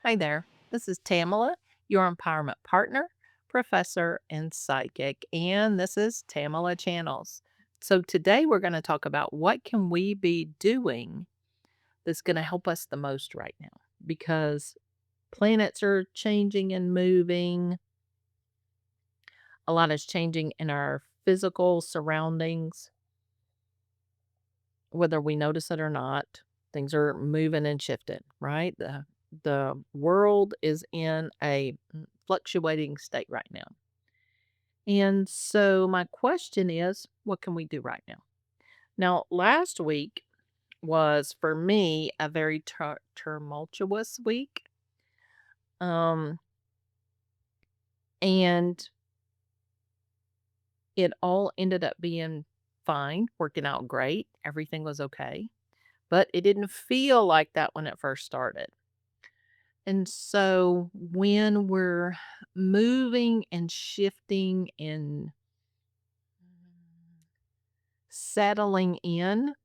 Hi there. This is Tamala, your empowerment partner, professor, and psychic, and this is Tamala Channels. So today we're going to talk about what can we be doing that's going to help us the most right now because planets are changing and moving. A lot is changing in our physical surroundings, whether we notice it or not. Things are moving and shifting, right? The world is in a fluctuating state right now. And so my question is, what can we do right now? Now, last week was for me a very tumultuous week. Um and it all ended up being fine, working out great. Everything was okay, but it didn't feel like that when it first started. And so when we're moving and shifting and settling in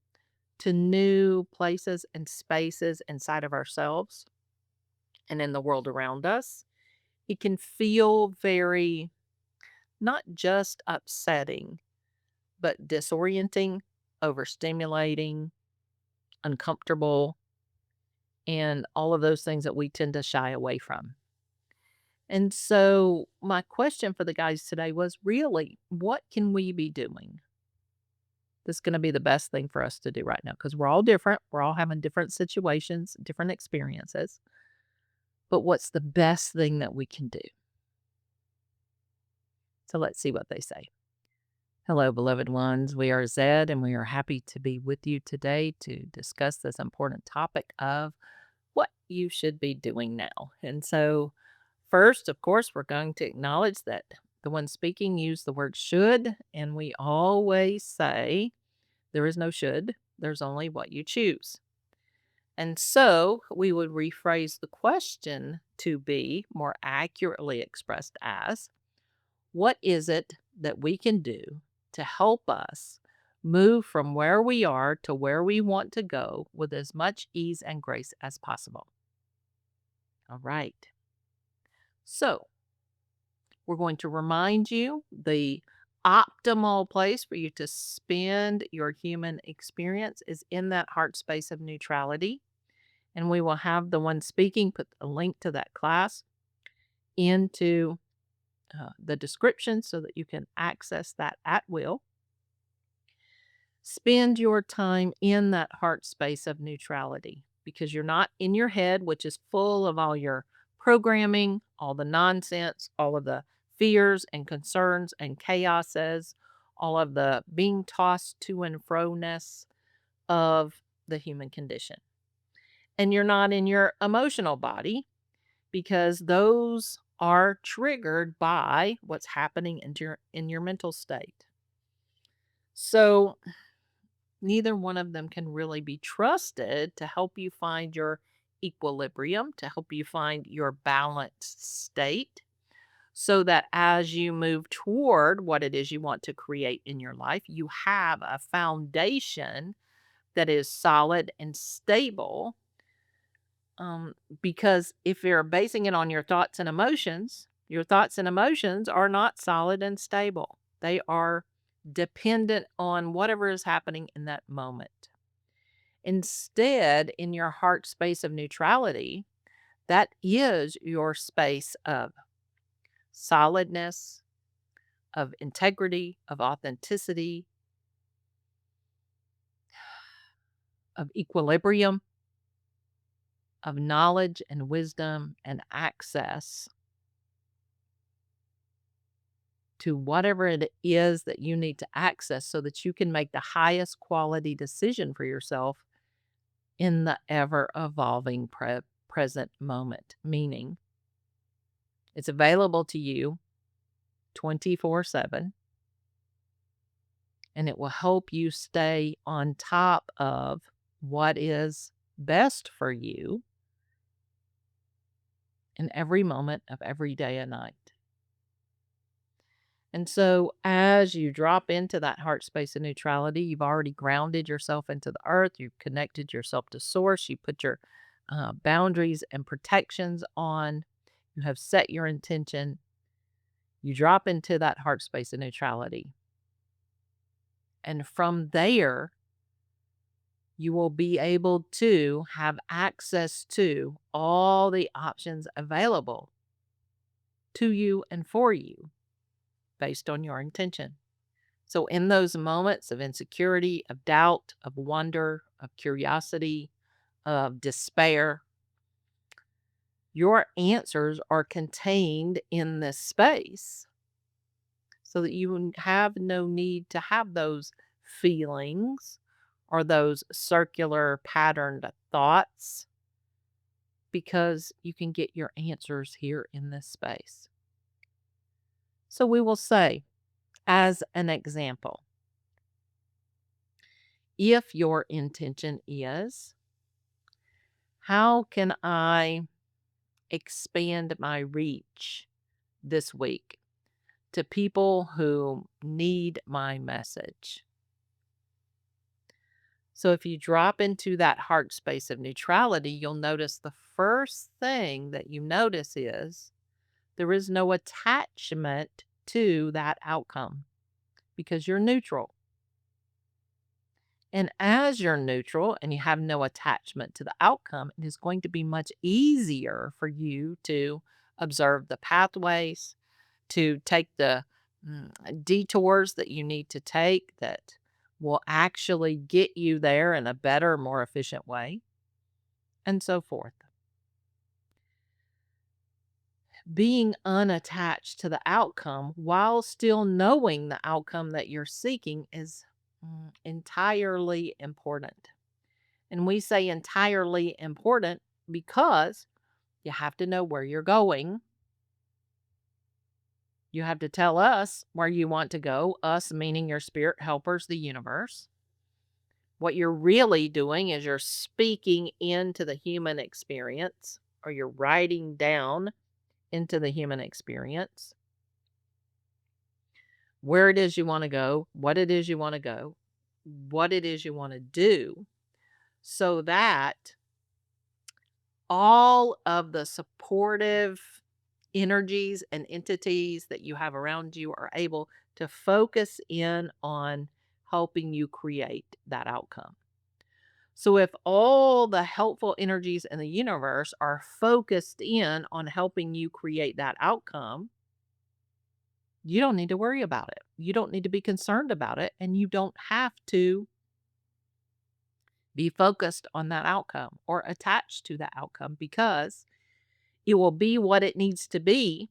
to new places and spaces inside of ourselves and in the world around us, it can feel very not just upsetting, but disorienting, overstimulating, uncomfortable, and all of those things that we tend to shy away from. And so, my question for the guys today was really, what can we be doing that's going to be the best thing for us to do right now? Because we're all different. We're all having different situations, different experiences. But what's the best thing that we can do? So, let's see what they say. Hello, beloved ones. We are Zed, and we are happy to be with you today to discuss this important topic of what you should be doing now. And so, first, of course, we're going to acknowledge that the one speaking used the word should, and we always say there is no should, there's only what you choose. And so we would rephrase the question to be more accurately expressed as what is it that we can do to help us move from where we are to where we want to go with as much ease and grace as possible? All right. So, we're going to remind you the optimal place for you to spend your human experience is in that heart space of neutrality. And we will have the one speaking put a link to that class into the description so that you can access that at will. Spend your time in that heart space of neutrality because you're not in your head, which is full of all your programming, all the nonsense, all of the fears and concerns and chaoses, all of the being tossed to and fro ness of the human condition. And you're not in your emotional body because those are triggered by what's happening in your mental state. So neither one of them can really be trusted to help you find your equilibrium, to help you find your balanced state, so that as you move toward what it is you want to create in your life, you have a foundation that is solid and stable. Because if you're basing it on your thoughts and emotions are not solid and stable. They are dependent on whatever is happening in that moment. Instead, in your heart space of neutrality, that is your space of solidness, of integrity, of authenticity, of equilibrium, of knowledge and wisdom and access to whatever it is that you need to access so that you can make the highest quality decision for yourself in the ever evolving present moment. Meaning, it's available to you 24/7 and it will help you stay on top of what is best for you in every moment of every day and night. And so, as you drop into that heart space of neutrality, you've already grounded yourself into the earth, you've connected yourself to source, you put your boundaries and protections on. You have set your intention. You drop into that heart space of neutrality. And from there, you will be able to have access to all the options available to you and for you based on your intention. So, in those moments of insecurity, of doubt, of wonder, of curiosity, of despair, your answers are contained in this space so that you have no need to have those feelings or those circular patterned thoughts because you can get your answers here in this space. So we will say, as an example, if your intention is, how can I expand my reach this week to people who need my message? So if you drop into that heart space of neutrality, you'll notice the first thing that you notice is there is no attachment to that outcome because you're neutral. And as you're neutral and you have no attachment to the outcome, it is going to be much easier for you to observe the pathways, to take the detours that you need to take that will actually get you there in a better, more efficient way, and so forth. Being unattached to the outcome while still knowing the outcome that you're seeking is entirely important. And we say entirely important because you have to know where you're going. You have to tell us where you want to go, us meaning your spirit helpers, the universe. What you're really doing is you're speaking into the human experience or you're writing down into the human experience where it is you want to go, what it is you want to go, what it is you want to do, so that all of the supportive energies and entities that you have around you are able to focus in on helping you create that outcome. So, if all the helpful energies in the universe are focused in on helping you create that outcome, you don't need to worry about it. You don't need to be concerned about it. And you don't have to be focused on that outcome or attached to that outcome because it will be what it needs to be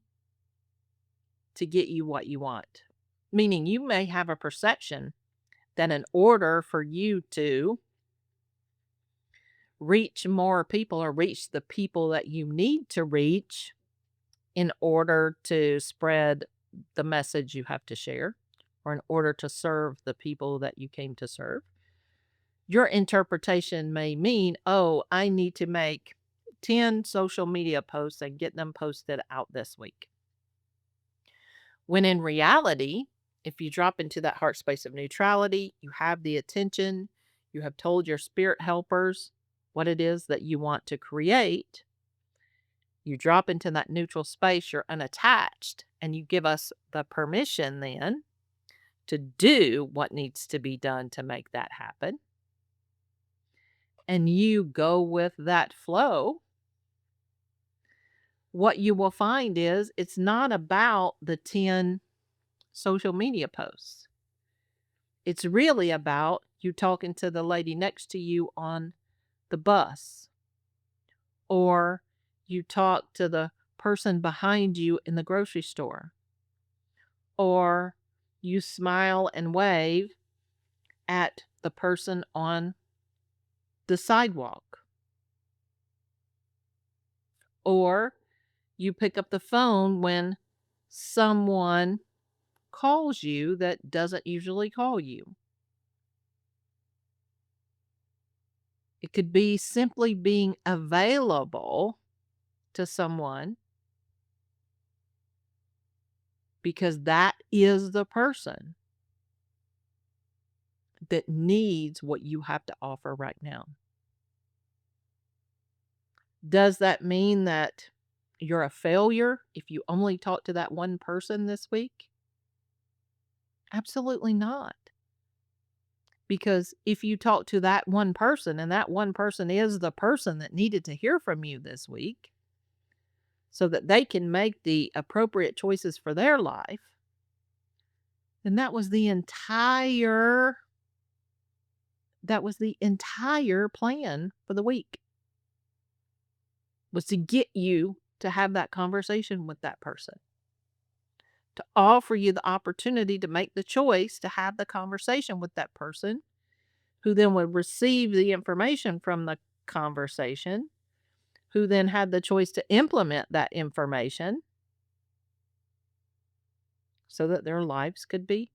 to get you what you want. Meaning, you may have a perception that in order for you to reach more people or reach the people that you need to reach in order to spread the message you have to share or in order to serve the people that you came to serve, your interpretation may mean, oh, I need to make 10 social media posts and get them posted out this week. When in reality, if you drop into that heart space of neutrality, you have the attention, you have told your spirit helpers what it is that you want to create, you drop into that neutral space, you're unattached, and you give us the permission then to do what needs to be done to make that happen. And you go with that flow. What you will find is it's not about the 10 social media posts. It's really about you talking to the lady next to you on the bus, or you talk to the person behind you in the grocery store, or you smile and wave at the person on the sidewalk, or you pick up the phone when someone calls you that doesn't usually call you. It could be simply being available to someone because that is the person that needs what you have to offer right now. Does that mean that you're a failure if you only talk to that one person this week? Absolutely not. Because if you talk to that one person and that one person is the person that needed to hear from you this week so that they can make the appropriate choices for their life, then that was the entire plan for the week, was to get you to have that conversation with that person, to offer you the opportunity to make the choice to have the conversation with that person, who then would receive the information from the conversation, who then had the choice to implement that information so that their lives could be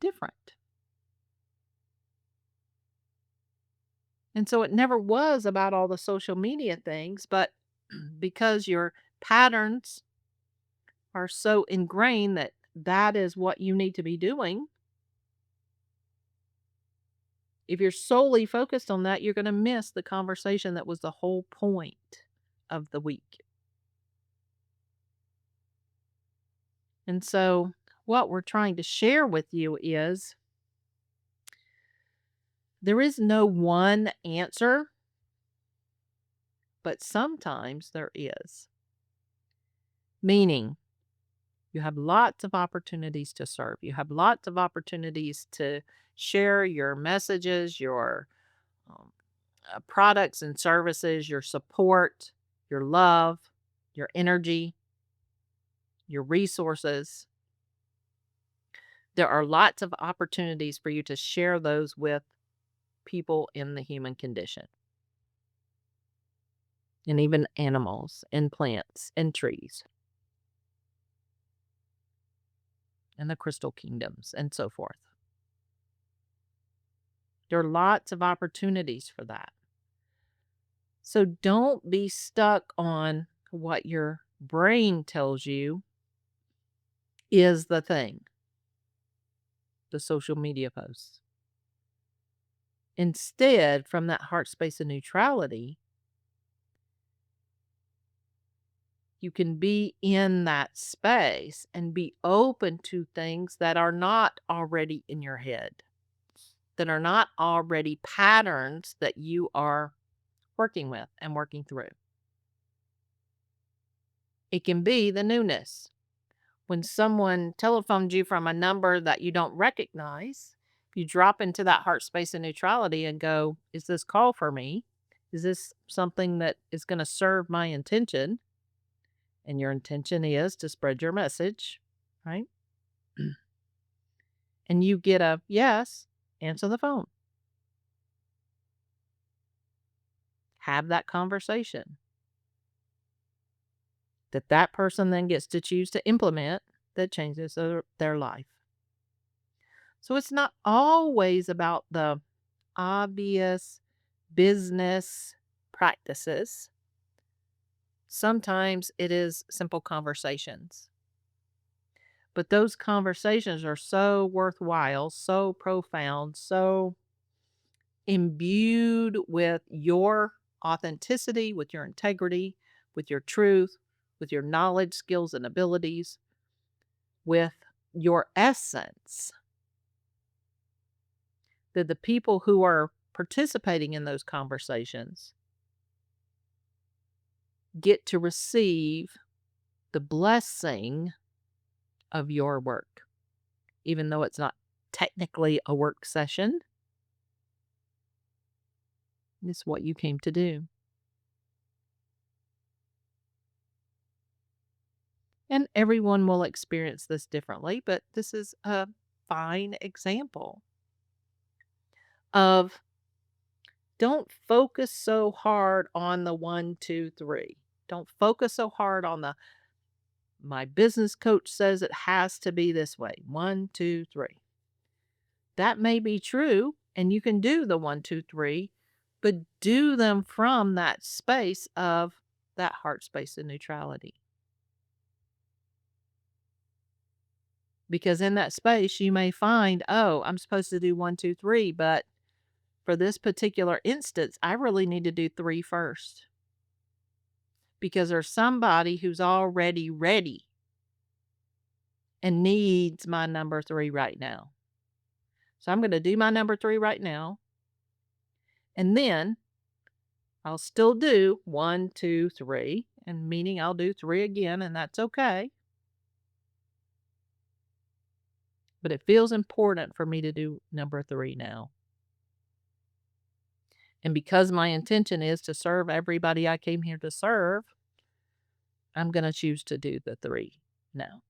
different. And so it never was about all the social media things, but because your patterns are so ingrained that that is what you need to be doing, if you're solely focused on that, you're going to miss the conversation that was the whole point of the week. And so, what we're trying to share with you is there is no one answer, but sometimes there is. Meaning, you have lots of opportunities to serve. You have lots of opportunities to share your messages, your um, products and services, your support, your love, your energy, your resources. There are lots of opportunities for you to share those with people in the human condition, and even animals and plants and trees and the crystal kingdoms and so forth. There are lots of opportunities for that. So don't be stuck on what your brain tells you is the thing, the social media posts. Instead, from that heart space of neutrality, you can be in that space and be open to things that are not already in your head, that are not already patterns that you are working with and working through. It can be the newness. When someone telephones you from a number that you don't recognize, you drop into that heart space of neutrality and go, is this call for me? Is this something that is going to serve my intention? And your intention is to spread your message, right? And you get a yes, answer the phone. Have that conversation that person then gets to choose to implement that changes their life. So it's not always about the obvious business practices. Sometimes it is simple conversations. But those conversations are so worthwhile, so profound, so imbued with your authenticity, with your integrity, with your truth, with your knowledge, skills, and abilities, with your essence, that the people who are participating in those conversations get to receive the blessing of your work, even though it's not technically a work session. It's what you came to do. And everyone will experience this differently, but this is a fine example of don't focus so hard on the one, two, three. Don't focus so hard on the my business coach says it has to be this way. One, two, three. That may be true, and you can do the one, two, three, but do them from that space of that heart space of neutrality. Because in that space, you may find, oh, I'm supposed to do one, two, three, but for this particular instance, I really need to do three first. because there's somebody who's already ready and needs my number 3 right now. So I'm going to do my number 3 right now. And then I'll still do 1, 2, 3, and meaning I'll do 3 again, and that's okay. But it feels important for me to do number 3 now. And because my intention is to serve everybody I came here to serve, I'm going to choose to do the 3 now.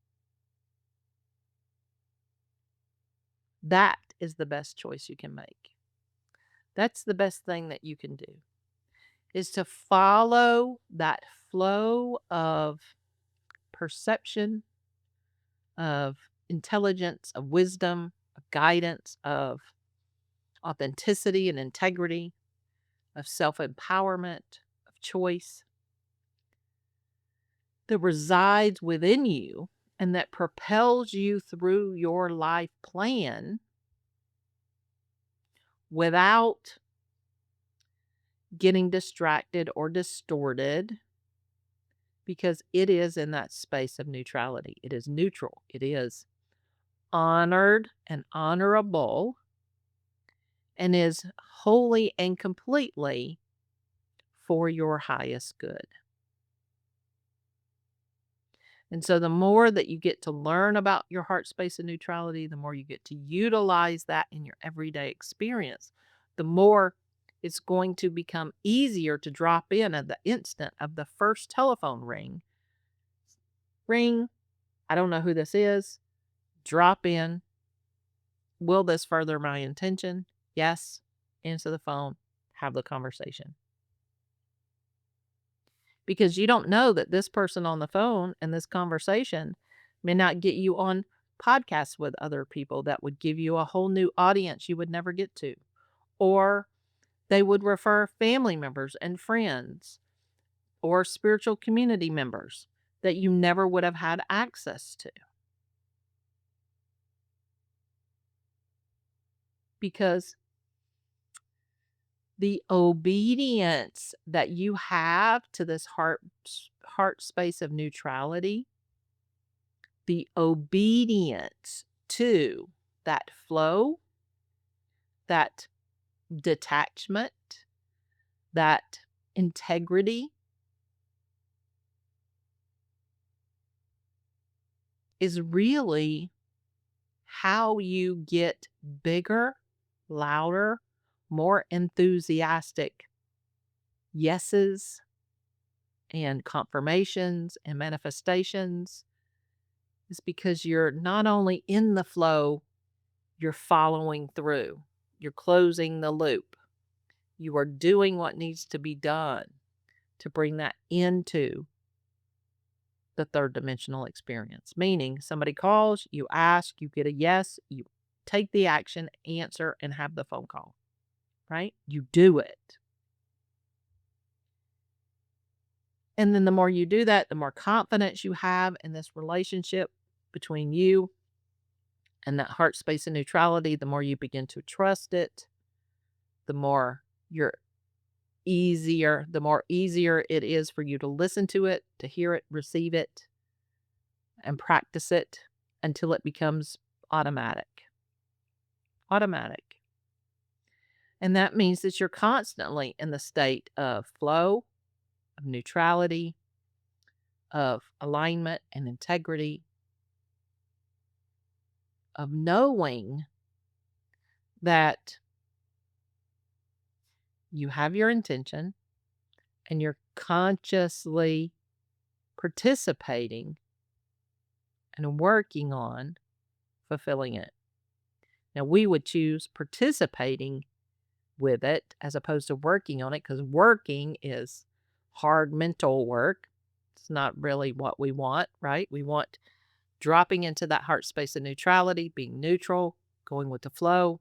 That is the best choice you can make. That's the best thing that you can do, is to follow that flow of perception, of intelligence, of wisdom, of guidance, of authenticity and integrity, of self-empowerment, of choice that resides within you and that propels you through your life plan without getting distracted or distorted, because it is in that space of neutrality. It is neutral. It is honored and honorable and is wholly and completely for your highest good. And so the more that you get to learn about your heart space of neutrality, the more you get to utilize that in your everyday experience, the more it's going to become easier to drop in at the instant of the first telephone ring. Ring, I don't know who this is. Drop in. Will this further my intention? Yes. Answer the phone. Have the conversation. Because you don't know that this person on the phone and this conversation may not get you on podcasts with other people that would give you a whole new audience you would never get to. Or they would refer family members and friends or spiritual community members that you never would have had access to. Because the obedience that you have to this heart space of neutrality, the obedience to that flow, that detachment, that integrity is really how you get bigger, louder, more enthusiastic yeses and confirmations and manifestations, is because you're not only in the flow, you're following through. You're closing the loop. You are doing what needs to be done to bring that into the third dimensional experience. Meaning somebody calls, you ask, you get a yes, you take the action, answer, and have the phone call, right? You do it. And then the more you do that, the more confidence you have in this relationship between you and that heart space of neutrality, the more you begin to trust it, the more you're the more easier it is for you to listen to it, to hear it, receive it, and practice it until it becomes automatic. Automatic. And that means that you're constantly in the state of flow, of neutrality, of alignment and integrity, of knowing that you have your intention and you're consciously participating and working on fulfilling it. Now, we would choose participating with it as opposed to working on it, because working is hard mental work. It's not really what we want, right? We want dropping into that heart space of neutrality, being neutral, going with the flow,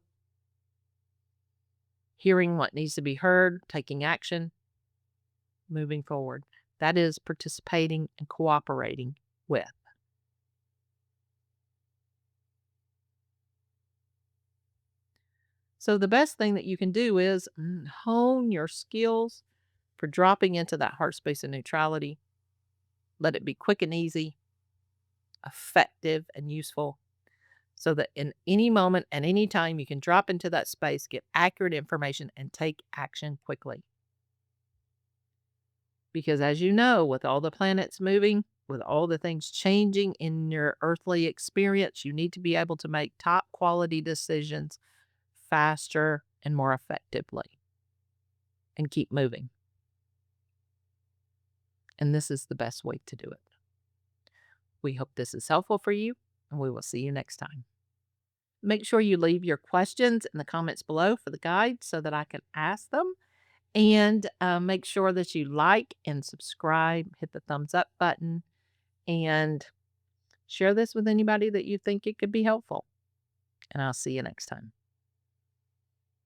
hearing what needs to be heard, taking action, moving forward. That is participating and cooperating with. So the best thing that you can do is hone your skills for dropping into that heart space of neutrality. Let it be quick and easy, effective and useful, so that in any moment and any time you can drop into that space, get accurate information, and take action quickly. Because as you know, with all the planets moving, with all the things changing in your earthly experience, you need to be able to make top quality decisions faster and more effectively and keep moving. And this is the best way to do it. We hope this is helpful for you, and we will see you next time. Make sure you leave your questions in the comments below for the guide so that I can ask them. And make sure that you like and subscribe, hit the thumbs up button, and share this with anybody that you think it could be helpful. And I'll see you next time.